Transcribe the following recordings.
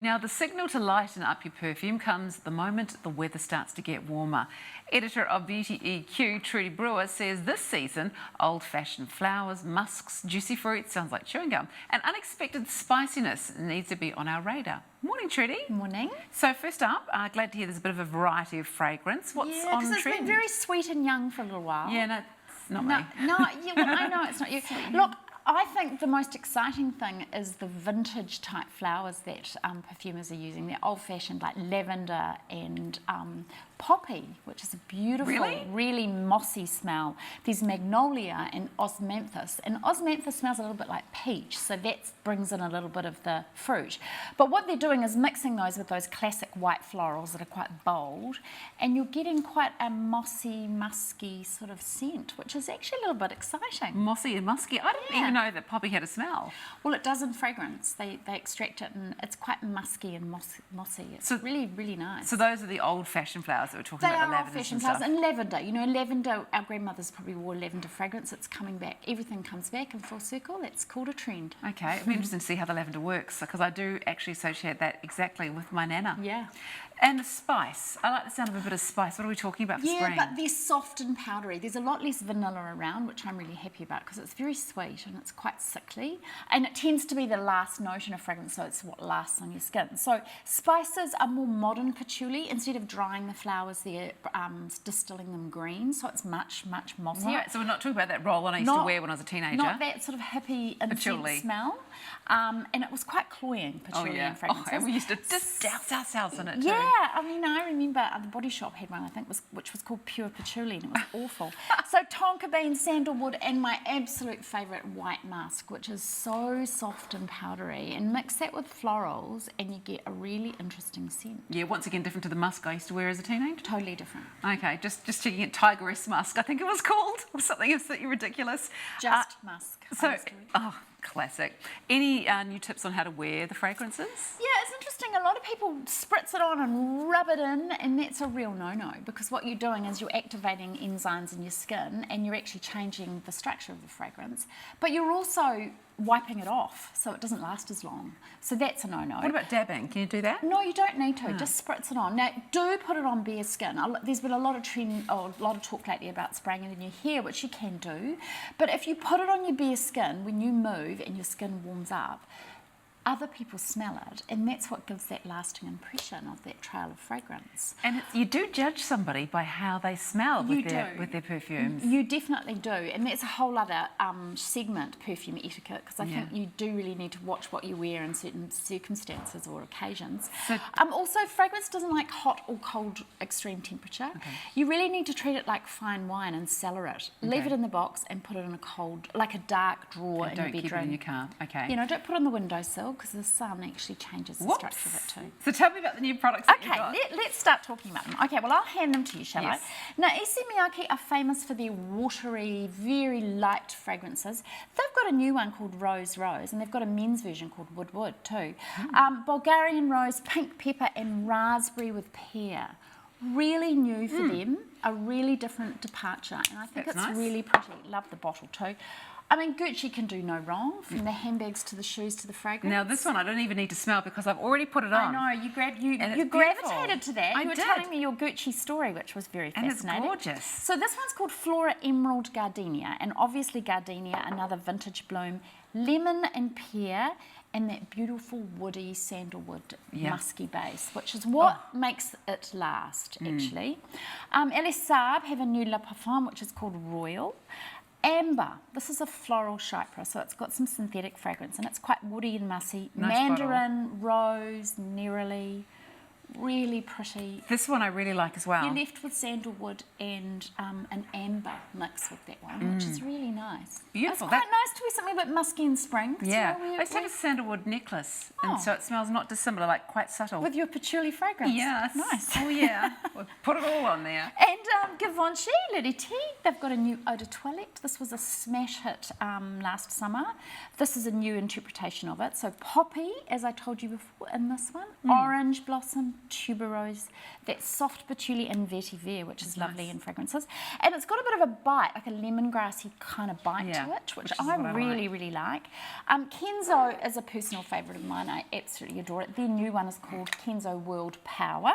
Now, the signal to lighten up your perfume comes the moment the weather starts to get warmer. Editor of Beauty EQ, Trudy Brewer, says this season, old-fashioned flowers, musks, juicy fruits, sounds like chewing gum, and unexpected spiciness needs to be on our radar. Morning, Trudy. Morning. So first up, glad to hear there's a bit of a variety of fragrance. What's on because it's trend? been very sweet and young for a little while. Yeah, no, it's not me. No, yeah, well, I know it's not you. Look, I think the most exciting thing is the vintage type flowers that perfumers are using. They're old-fashioned, like lavender and poppy, which is a beautiful, really mossy smell. There's magnolia and osmanthus. And osmanthus smells a little bit like peach, so that brings in a little bit of the fruit. But what they're doing is mixing those with those classic white florals that are quite bold, and you're getting quite a mossy, musky sort of scent, which is actually a little bit exciting. Mossy and musky. I didn't even know that poppy had a smell. Well, it does in fragrance. They extract it, and it's quite musky and mossy. It's really, really nice. So those are the old-fashioned flowers that we're talking about, the lavenders and stuff. And lavender. You know, lavender, our grandmothers probably wore lavender fragrance. It's coming back. Everything comes back in full circle. That's called a trend. Okay, it'll be interesting to see how the lavender works, because I do actually associate that exactly with my nana. Yeah. And the spice. I like the sound of a bit of spice. What are we talking about for spring? Yeah, but they're soft and powdery. There's a lot less vanilla around, which I'm really happy about, because it's very sweet and it's quite sickly. And it tends to be the last note in a fragrance, so it's what lasts on your skin. So spices are more modern patchouli. Instead of drying the flowers, they're distilling them green, so it's much, much mossier. Right, so we're not talking about that roll-on I used to wear when I was a teenager. Not that sort of hippie incense smell. And it was quite cloying, patchouli and fragrances. Oh, and we used to just douse ourselves in it too. Yeah, I mean, I remember the Body Shop had one, I think, which was called Pure Patchouli, and it was awful. So tonka bean, sandalwood, and my absolute favourite white musk, which is so soft and powdery, and mix that with florals, and you get a really interesting scent. Yeah, once again, different to the musk I used to wear as a teenager. Totally different. Okay, just checking it. Tigress musk, I think it was called, or something absolutely ridiculous. Just musk. So, classic. Any new tips on how to wear the fragrances? Yeah, it's interesting. A lot of people spritz it on and rub it in, and that's a real no-no, because what you're doing is you're activating enzymes in your skin and you're actually changing the structure of the fragrance, but you're also wiping it off so it doesn't last as long. So that's a no-no. What about dabbing? Can you do that? No, you don't need to. Just spritz it on. Now, do put it on bare skin. There's been a lot of talk lately about spraying it in your hair, which you can do. But if you put it on your bare skin, when you move and your skin warms up, other people smell it, and that's what gives that lasting impression of that trail of fragrance. And you do judge somebody by how they smell with their perfumes. You definitely do, and that's a whole other segment, perfume etiquette, because I think you do really need to watch what you wear in certain circumstances or occasions. So, also, fragrance doesn't like hot or cold extreme temperature. Okay. You really need to treat it like fine wine and cellar it. Okay. Leave it in the box and put it in a cold, like a dark drawer in your bedroom. Don't keep it in your car. Okay. You know, don't put it on the windowsill, because the sun actually changes the structure of it too. So tell me about the new products that you've got. Let's start talking about them. Okay, well, I'll hand them to you, shall I? Now, Issey Miyake are famous for their watery, very light fragrances. They've got a new one called Rose Rose, and they've got a men's version called Wood Wood too. Bulgarian Rose, Pink Pepper, and Raspberry with Pear. Really new for them, a really different departure, and I think it's really pretty. Love the bottle too. I mean, Gucci can do no wrong, from the handbags to the shoes to the fragrance. Now, this one I don't even need to smell because I've already put it on. I know, you gravitated to that. You were telling me your Gucci story, which was very fascinating. And it's gorgeous. So this one's called Flora Emerald Gardenia, and obviously Gardenia, another vintage bloom, lemon and pear, and that beautiful woody sandalwood musky base, which is what makes it last, actually. Elis Saab have a new La Parfum, which is called Royal. Amber, this is a floral chypre, so it's got some synthetic fragrance, and it's quite woody and mussy. Nice Mandarin, rose, neroli, really pretty. This one I really like as well. You're left with sandalwood and an amber mix with that one, which is really nice. Beautiful. It's quite nice to wear something a bit musky in spring. Yeah. Let's take a sandalwood necklace, and so it smells not dissimilar, like quite subtle. With your patchouli fragrance. Yes. Nice. Oh, yeah. We'll put it all on there. And Givenchy, L'Oreal, they've got a new eau de toilette. This was a smash hit last summer. This is a new interpretation of it. So poppy, as I told you before in this one, orange blossom, tuberose, that soft patchouli and vetiver, which is lovely Nice. in fragrances. And it's got a bit of a bite, like a lemongrassy kind of bite Yeah, to it, which which is I what I really, like. really like. Kenzo is a personal favourite of mine. I absolutely adore it. Their new one is called Kenzo World Power.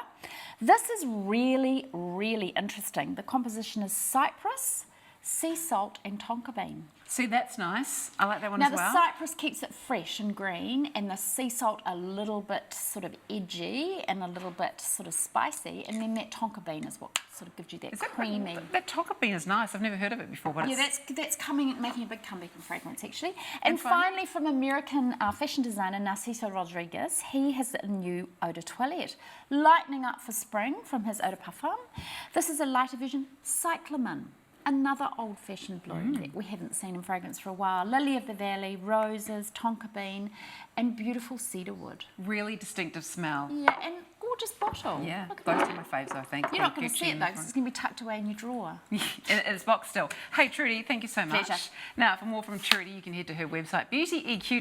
This is really, really interesting. The composition is cypress, sea salt and tonka bean. See, that's nice. I like that one Now as the well. cypress keeps it fresh and green, and the sea salt a little bit sort of edgy and a little bit sort of spicy, and then that tonka bean is what sort of gives you that Is that creamy. That tonka bean is nice. I've never heard of it before, but Yeah, it's that's making a big comeback in fragrance actually. And And finally, from American fashion designer Narciso Rodriguez, he has a new eau de toilette, lightening up for spring from his eau de parfum. This is a lighter version, Cyclamen. Another old-fashioned bloom that we haven't seen in fragrance for a while. Lily of the valley, roses, tonka bean, and beautiful cedar wood. really distinctive smell. Yeah, and gorgeous bottle. Yeah, Look at those that. are my faves, I think. You're not going to see it though, because it's going to be tucked away in your drawer. It's boxed still. Hey, Trudy, thank you so much. Pleasure. Now, for more from Trudy, you can head to her website, beautyeq.co.nz.